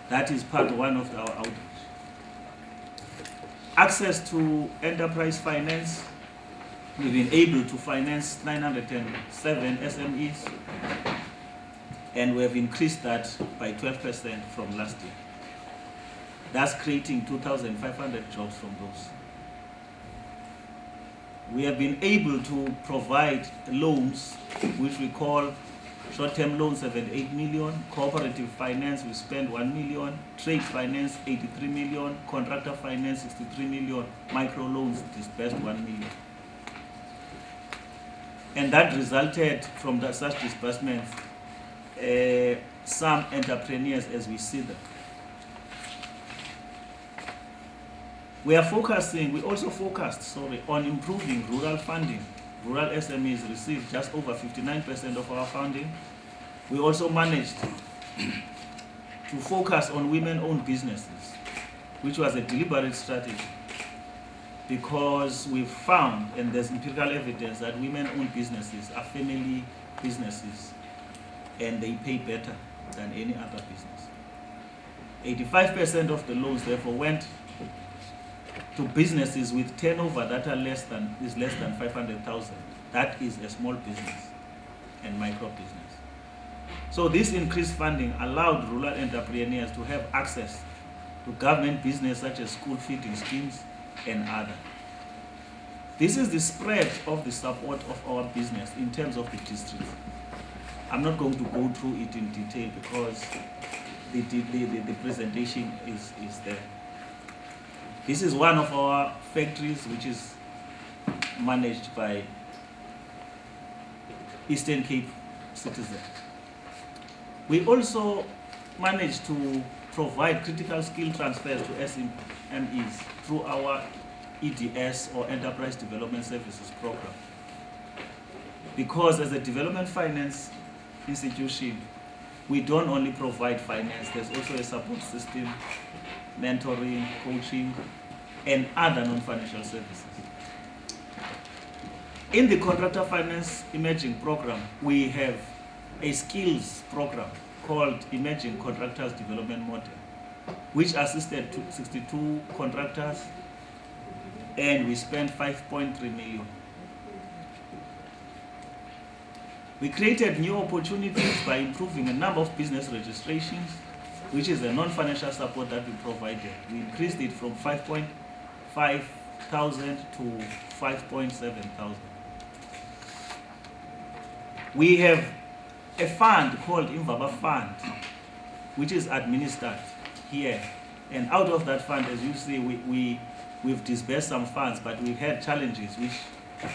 That is part one of our outreach. Access to enterprise finance. We've been able to finance 907 SMEs, and we have increased that by 12% from last year. That's creating 2,500 jobs from those. We have been able to provide loans, which we call short-term loans, 78 million, cooperative finance, we spend 1 million, trade finance, 83 million, contractor finance, 63 million, micro loans disbursed 1 million. And that resulted from such disbursements, some entrepreneurs as we see them. We also focused on improving rural funding. Rural SMEs received just over 59% of our funding. We also managed to focus on women-owned businesses, which was a deliberate strategy, because we've found, and there's empirical evidence, that women-owned businesses are family businesses, and they pay better than any other business. 85% of the loans, therefore, went to businesses with turnover that are less than 500,000. That is a small business and micro business. So this increased funding allowed rural entrepreneurs to have access to government business such as school feeding schemes and other. This is the spread of the support of our business in terms of the districts. I'm not going to go through it in detail because the presentation is there. This is one of our factories which is managed by Eastern Cape Citizen. We also managed to provide critical skill transfers to SMEs through our EDS, or Enterprise Development Services program. Because as a development finance institution, we don't only provide finance, there's also a support system, mentoring, coaching, and other non-financial services. In the Contractor Finance Emerging Program, we have a skills program called Emerging Contractors Development Model, which assisted 62 contractors, and we spent 5.3 million. We created new opportunities by improving a number of business registrations, which is a non-financial support that we provided. We increased it from 5,500 to 5,700. We have a fund called Imvaba Fund, which is administered here. And out of that fund, as you see, we've disbursed some funds, but we've had challenges, which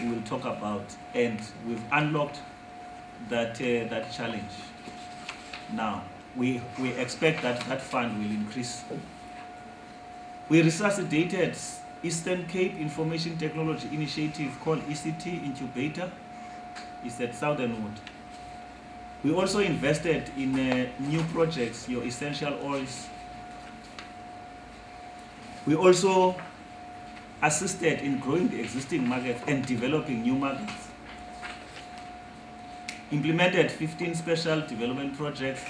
we will talk about, and we've unlocked that challenge. Now, we expect that fund will increase. We resuscitated Eastern Cape Information Technology Initiative called ECT Incubator. It's at Southernwood. We also invested in new projects, your essential oils. We also assisted in growing the existing markets and developing new markets. Implemented 15 special development projects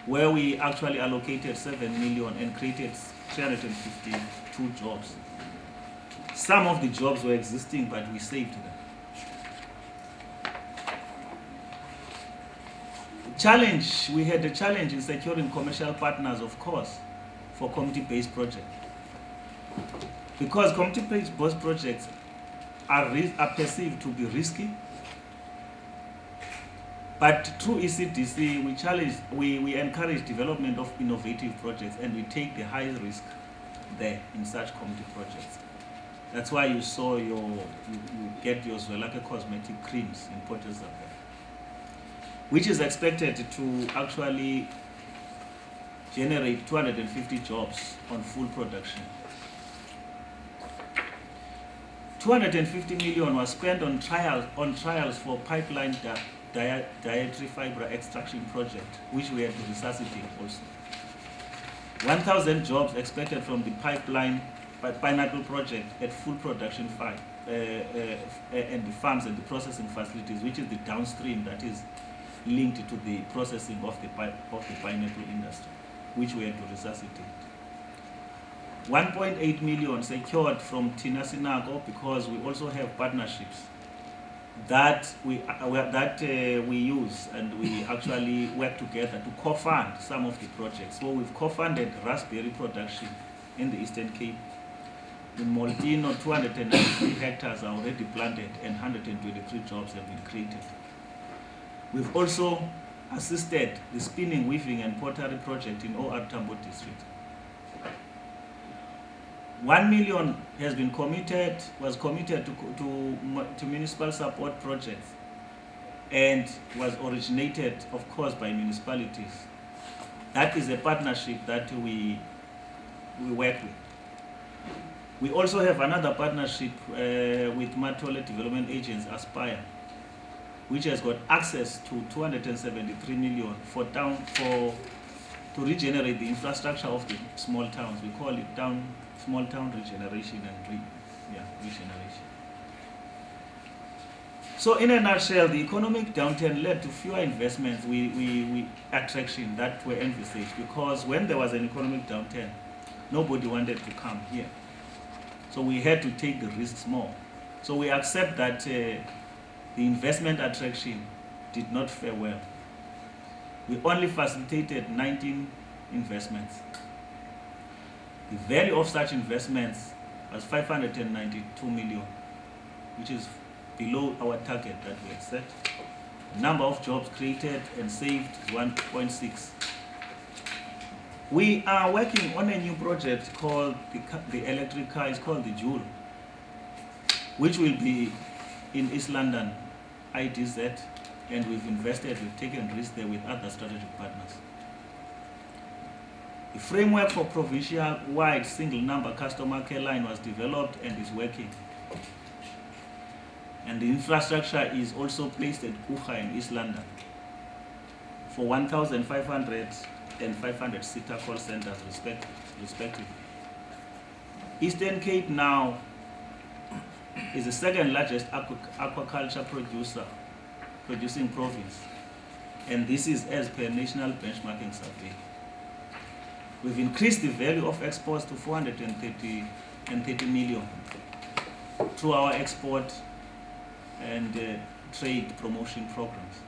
where we actually allocated 7 million and created 352 jobs. Some of the jobs were existing, but we saved them. We had a challenge in securing commercial partners, of course, for community-based projects. Because community-based projects are perceived to be risky, but through ECDC, we encourage development of innovative projects, and we take the highest risk there in such community projects. That's why you saw you get your Zwelake cosmetic creams in Port Elizabeth, which is expected to actually generate 250 jobs on full production. 250 million was spent on trials for pipeline dietary fiber extraction project, which we had to resuscitate also. 1,000 jobs expected from the pineapple project at full production and the farms and the processing facilities, which is the downstream that is linked to the processing of the pineapple industry. which we had to resuscitate. 1.8 million secured from Tina Sinago, because we also have partnerships that we use, and we actually work together to co-fund some of the projects. So we've co-funded raspberry production in the Eastern Cape. In Molteno, 293 hectares are already planted and 123 jobs have been created. We've also assisted the spinning, weaving and pottery project in OR Tambo district. 1 million has been was committed to municipal support projects, and was originated, of course, by municipalities. That is a partnership that we work with. We also have another partnership with Matole Development Agents, Aspire, which has got access to 273 million to regenerate the infrastructure of the small towns. We call it small town regeneration and regeneration. So in a nutshell, the economic downturn led to fewer investments attraction that were envisaged, because when there was an economic downturn, nobody wanted to come here. So we had to take the risks more. So we accept that the investment attraction did not fare well. We only facilitated 19 investments. The value of such investments was 592 million, which is below our target that we had set. The number of jobs created and saved is 1.6. We are working on a new project called the electric car. It's called the Joule, which will be in East London, IDZ, and we've taken risks there with other strategic partners. The framework for provincial-wide single-number customer care line was developed and is working. And the infrastructure is also placed at Kucha in East London for 1,500 and 500-seater call centers respectively. Eastern Cape now is the second largest aquaculture producing province, and this is as per national benchmarking survey. We've increased the value of exports to 430 million through our export and trade promotion programs.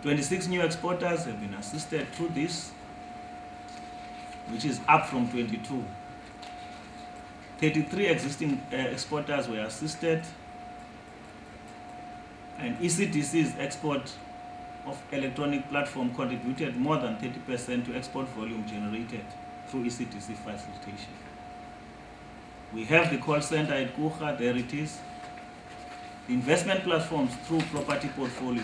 26 new exporters have been assisted through this, which is up from 22. 33 existing exporters were assisted, and ECDC's export of electronic platform contributed more than 30% to export volume generated through ECDC facilitation. We have the call center at Kucha, there it is. The investment platforms through property portfolio.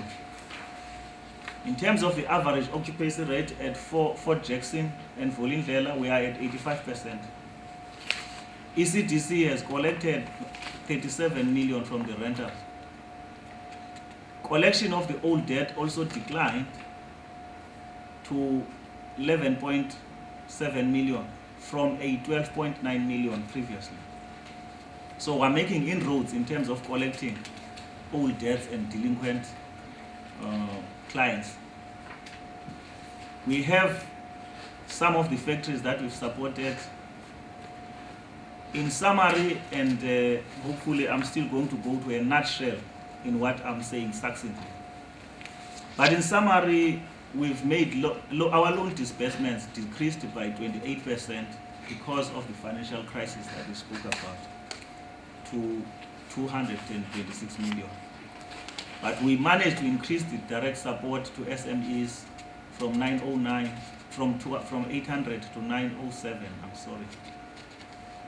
In terms of the average occupancy rate at Fort Jackson and Vulindlela, we are at 85%. ECDC has collected 37 million from the renters. Collection of the old debt also declined to 11.7 million from a 12.9 million previously. So we're making inroads in terms of collecting old debts and delinquent clients. We have some of the factories that we've supported. In summary, and hopefully I'm still going to go to a nutshell in what I'm saying succinctly. But in summary, we've made our loan disbursements decreased by 28% because of the financial crisis that we spoke about, to 226 million. But we managed to increase the direct support to SMEs from 800 to 907, I'm sorry.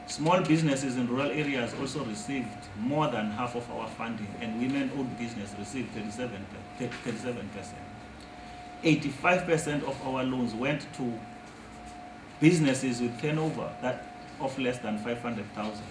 Small businesses in rural areas also received more than half of our funding, and women-owned business received 37%. 85% of our loans went to businesses with turnover of less than 500,000.